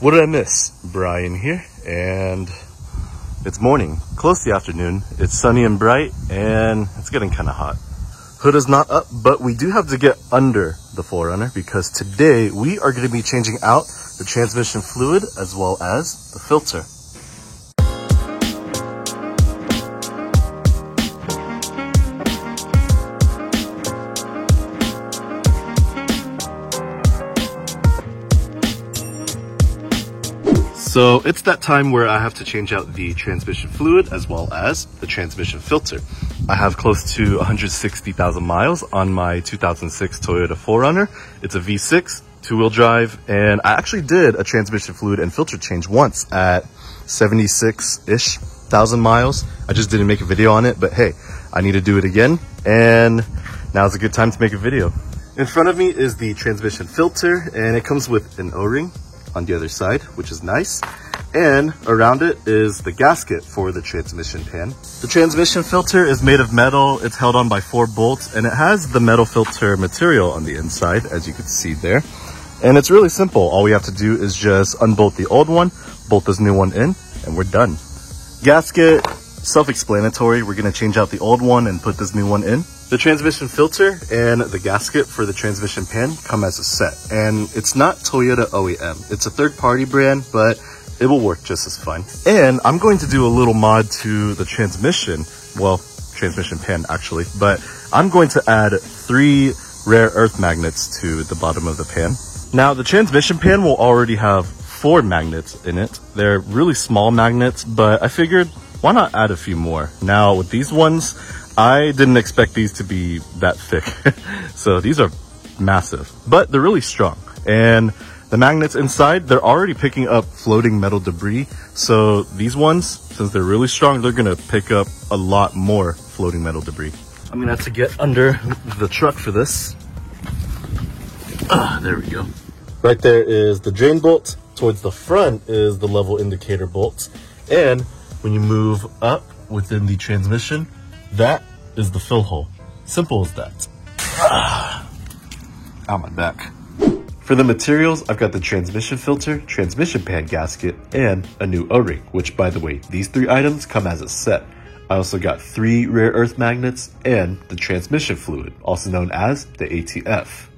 What did I miss? Brian here, and it's morning, close to the afternoon. It's sunny and bright, and it's getting kind of hot. Hood is not up, but we do have to get under the 4Runner because today we are going to be changing out the transmission fluid as well as the filter. So it's that time where I have to change out the transmission fluid as well as the transmission filter. I have close to 160,000 miles on my 2006 Toyota 4Runner. It's a V6, two-wheel drive, and I actually did a transmission fluid and filter change once at 76-ish thousand miles. I just didn't make a video on it, but hey, I need to do it again, and now's a good time to make a video. In front of me is the transmission filter, and it comes with an O-ring on the other side, which is nice, and around it is the gasket for the transmission pan. The transmission filter is made of metal. It's held on by 4 bolts, and it has the metal filter material on the inside, as you can see there. And it's really simple. All we have to do is just unbolt the old one, bolt this new one in, and we're done. Gasket, self-explanatory. We're going to change out the old one and put this new one in. The transmission filter and the gasket for the transmission pan come as a set, and it's not Toyota OEM. It's a third-party brand, but it will work just as fine. And I'm going to do a little mod to the transmission, well, transmission pan actually, but I'm going to add 3 rare earth magnets to the bottom of the pan. Now, the transmission pan will already have 4 magnets in it. They're really small magnets, but I figured, why not add a few more? Now, with these ones, I didn't expect these to be that thick. So these are massive, but they're really strong. And the magnets inside, they're already picking up floating metal debris. So these ones, since they're really strong, they're gonna pick up a lot more floating metal debris. I'm gonna have to get under the truck for this. There we go. Right there is the drain bolt. Towards the front is the level indicator bolt. And when you move up within the transmission, that is the fill hole. Simple as that. Ow, my back. For the materials, I've got the transmission filter, transmission pan gasket, and a new O-ring, which, by the way, these 3 items come as a set. I also got 3 rare earth magnets and the transmission fluid, also known as the ATF.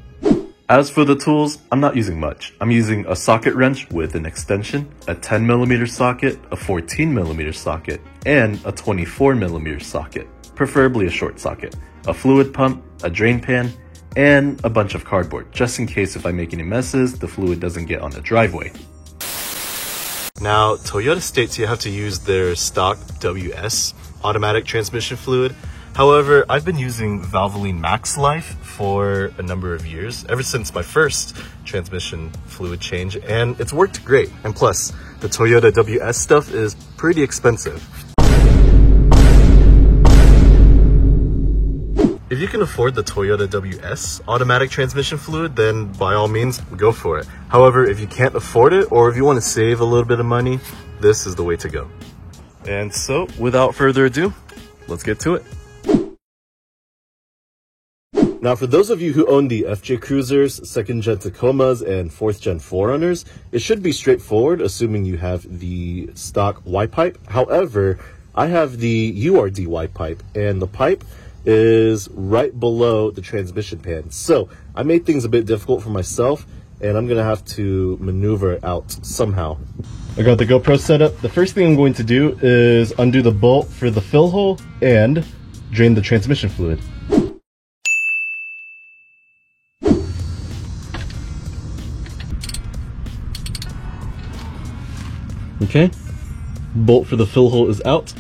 As for the tools, I'm not using much. I'm using a socket wrench with an extension, a 10mm socket, a 14mm socket, and a 24mm socket, preferably a short socket, a fluid pump, a drain pan, and a bunch of cardboard, just in case if I make any messes, the fluid doesn't get on the driveway. Now, Toyota states you have to use their stock WS automatic transmission fluid. However, I've been using Valvoline Max Life for a number of years, ever since my first transmission fluid change, and it's worked great. And plus, the Toyota WS stuff is pretty expensive. If you can afford the Toyota WS automatic transmission fluid, then by all means, go for it. However, if you can't afford it, or if you want to save a little bit of money, this is the way to go. And so, without further ado, let's get to it. Now, for those of you who own the FJ Cruisers, 2nd Gen Tacomas, and 4th Gen 4Runners, it should be straightforward, assuming you have the stock Y-pipe. However, I have the URD Y-pipe, and the pipe is right below the transmission pan. So I made things a bit difficult for myself, and I'm gonna have to maneuver it out somehow. I got the GoPro set up. The first thing I'm going to do is undo the bolt for the fill hole and drain the transmission fluid. Okay, bolt for the fill hole is out.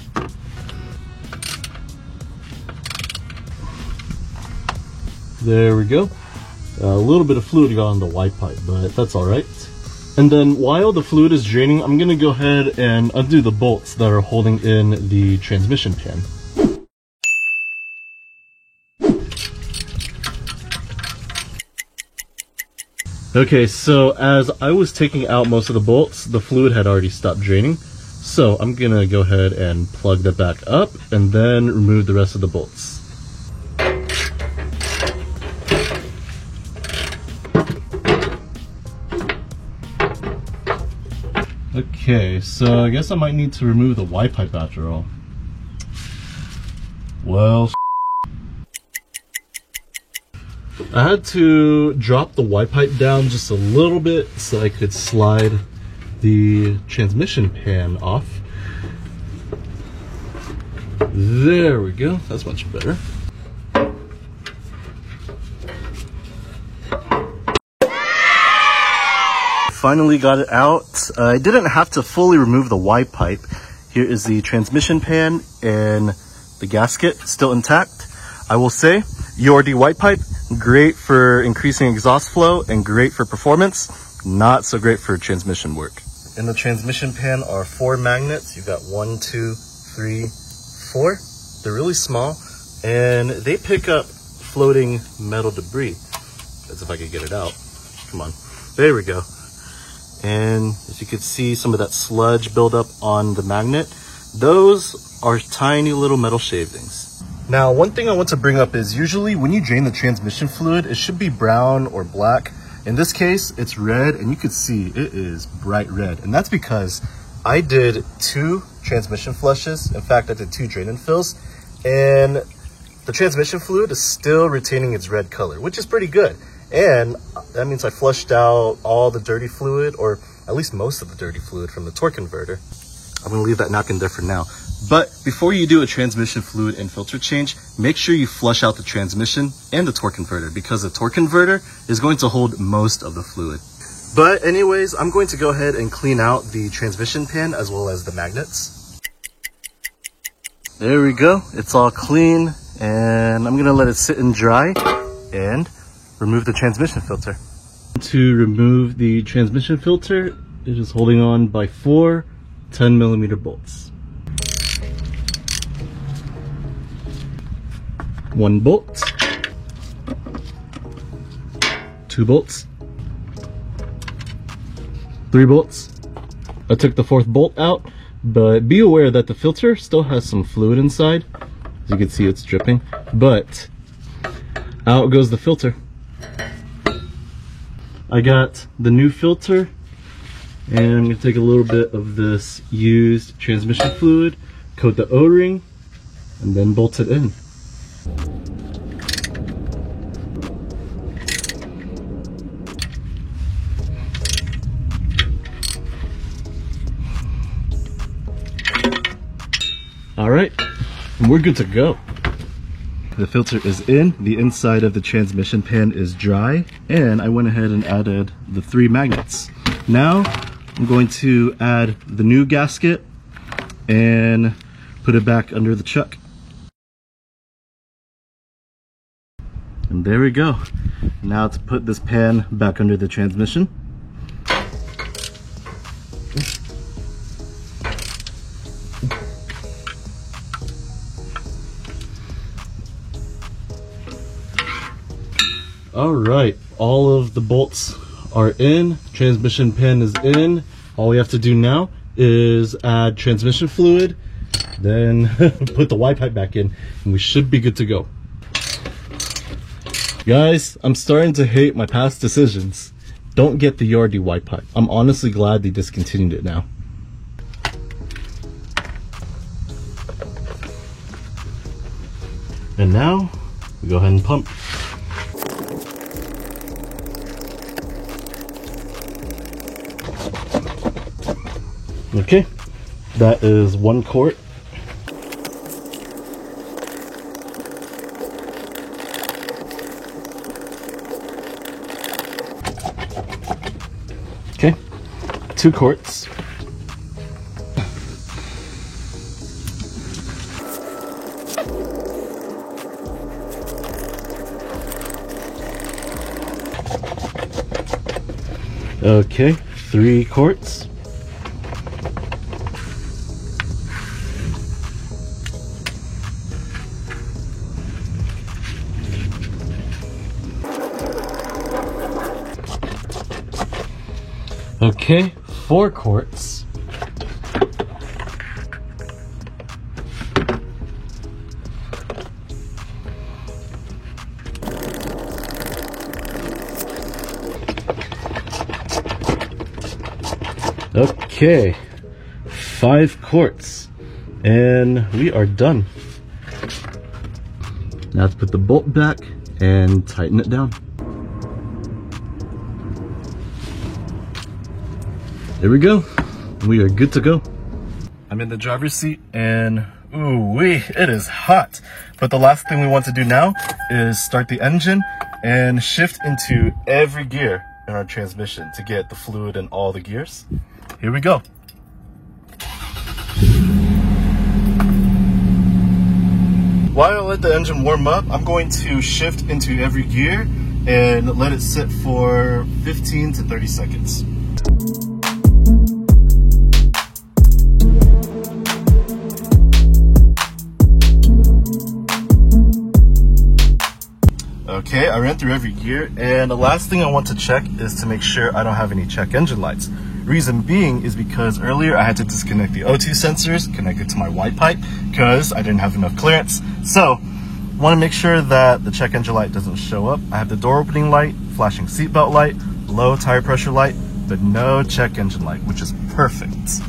There we go. A little bit of fluid got on the Y-pipe, but that's all right. And then while the fluid is draining, I'm gonna go ahead and undo the bolts that are holding in the transmission pan. Okay, so as I was taking out most of the bolts, the fluid had already stopped draining. So I'm gonna go ahead and plug that back up and then remove the rest of the bolts. Okay, so I guess I might need to remove the Y pipe after all. Well, I had to drop the Y pipe down just a little bit so I could slide the transmission pan off. There we go, that's much better. Finally got it out. I didn't have to fully remove the Y pipe. Here is the transmission pan and the gasket still intact. I will say, URD Y pipe, great for increasing exhaust flow and great for performance, not so great for transmission work. In the transmission pan are 4 magnets. You've got 1, 2, 3, 4. They're really small and they pick up floating metal debris. As if I could get it out. Come on. There we go. And as you can see, some of that sludge buildup on the magnet, those are tiny little metal shavings. Now, one thing I want to bring up is usually when you drain the transmission fluid, it should be brown or black. In this case, it's red, and you can see it is bright red. And that's because I did 2 transmission flushes. In fact, I did 2 drain and fills, and the transmission fluid is still retaining its red color, which is pretty good. And that means I flushed out all the dirty fluid, or at least most of the dirty fluid from the torque converter. I'm gonna leave that knock in there for now. But before you do a transmission fluid and filter change, make sure you flush out the transmission and the torque converter, because the torque converter is going to hold most of the fluid. But anyways, I'm going to go ahead and clean out the transmission pan as well as the magnets. There we go, it's all clean, and I'm gonna let it sit and dry and remove the transmission filter. To remove the transmission filter, it is holding on by 4 10mm bolts. 1 bolt, 2 bolts, 3 bolts. I took the 4th bolt out, but be aware that the filter still has some fluid inside. As you can see, it's dripping, but out goes the filter. I got the new filter, and I'm going to take a little bit of this used transmission fluid, coat the O-ring, and then bolt it in. Alright, and we're good to go. The filter is in, the inside of the transmission pan is dry, and I went ahead and added the 3 magnets. Now I'm going to add the new gasket and put it back under the chuck. And there we go. Now to put this pan back under the transmission. All right, all of the bolts are in, transmission pan is in. All we have to do now is add transmission fluid, then put the Y pipe back in, and we should be good to go. Guys, I'm starting to hate my past decisions. Don't get the URD Y pipe. I'm honestly glad they discontinued it now. And now, we go ahead and pump. Okay, that is 1 quart. Okay, 2 quarts. Okay, 3 quarts. Okay, 4 quarts. Okay, 5 quarts, and we are done. Now let's put the bolt back and tighten it down. There we go. We are good to go. I'm in the driver's seat and ooh-wee, it is hot. But the last thing we want to do now is start the engine and shift into every gear in our transmission to get the fluid in all the gears. Here we go. While I let the engine warm up, I'm going to shift into every gear and let it sit for 15 to 30 seconds. Okay, I ran through every gear, and the last thing I want to check is to make sure I don't have any check engine lights. Reason being is because earlier I had to disconnect the O2 sensors, connect it to my white pipe, because I didn't have enough clearance. So, want to make sure that the check engine light doesn't show up. I have the door opening light, flashing seatbelt light, low tire pressure light, but no check engine light, which is perfect.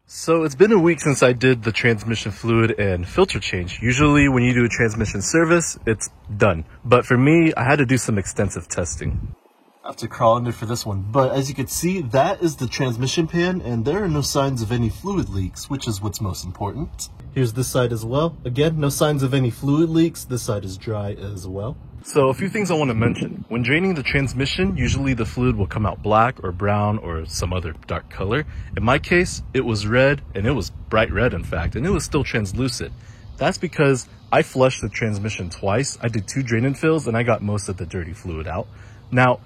So it's been a week since I did the transmission fluid and filter change. Usually when you do a transmission service, it's done. But for me, I had to do some extensive testing. I have to crawl under for this one. But as you can see, that is the transmission pan, and there are no signs of any fluid leaks, which is what's most important. Here's this side as well. Again, no signs of any fluid leaks. This side is dry as well. So a few things I want to mention. When draining the transmission, usually the fluid will come out black or brown or some other dark color. In my case, it was red, and it was bright red in fact, and it was still translucent. That's because I flushed the transmission twice. I did 2 drain and fills, and I got most of the dirty fluid out. Now,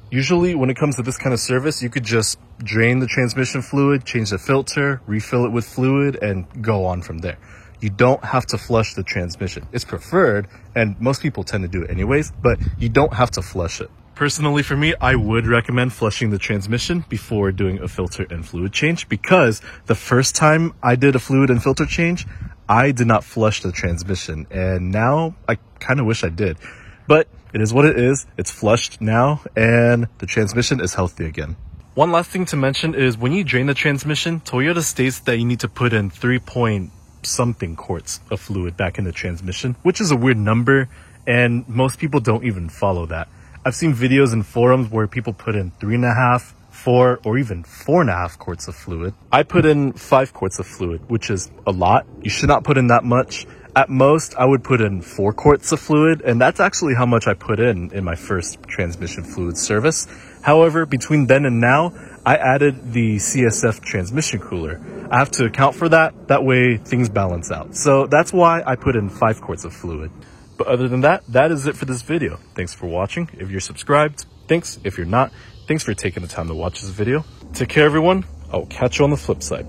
usually when it comes to this kind of service, you could just drain the transmission fluid, change the filter, refill it with fluid, and go on from there. You don't have to flush the transmission. It's preferred, and most people tend to do it anyways, but you don't have to flush it. Personally, for me, I would recommend flushing the transmission before doing a filter and fluid change, because the first time I did a fluid and filter change, I did not flush the transmission, and now I kind of wish I did. But it is what it is. It's flushed now, and the transmission is healthy again. One last thing to mention is when you drain the transmission, Toyota states that you need to put in 3-point-something quarts of fluid back in the transmission, which is a weird number, and most people don't even follow that. I've seen videos in forums where people put in 3.5, 4, or even 4.5 quarts of fluid. I put in 5 quarts of fluid, which is a lot. You should not put in that much. At most, I would put in 4 quarts of fluid, and that's actually how much I put in my first transmission fluid service. However, between then and now, I added the CSF transmission cooler. I have to account for that. That way things balance out. So that's why I put in 5 quarts of fluid. But other than that, that is it for this video. Thanks for watching. If you're subscribed, thanks. If you're not, thanks for taking the time to watch this video. Take care, everyone. I'll catch you on the flip side.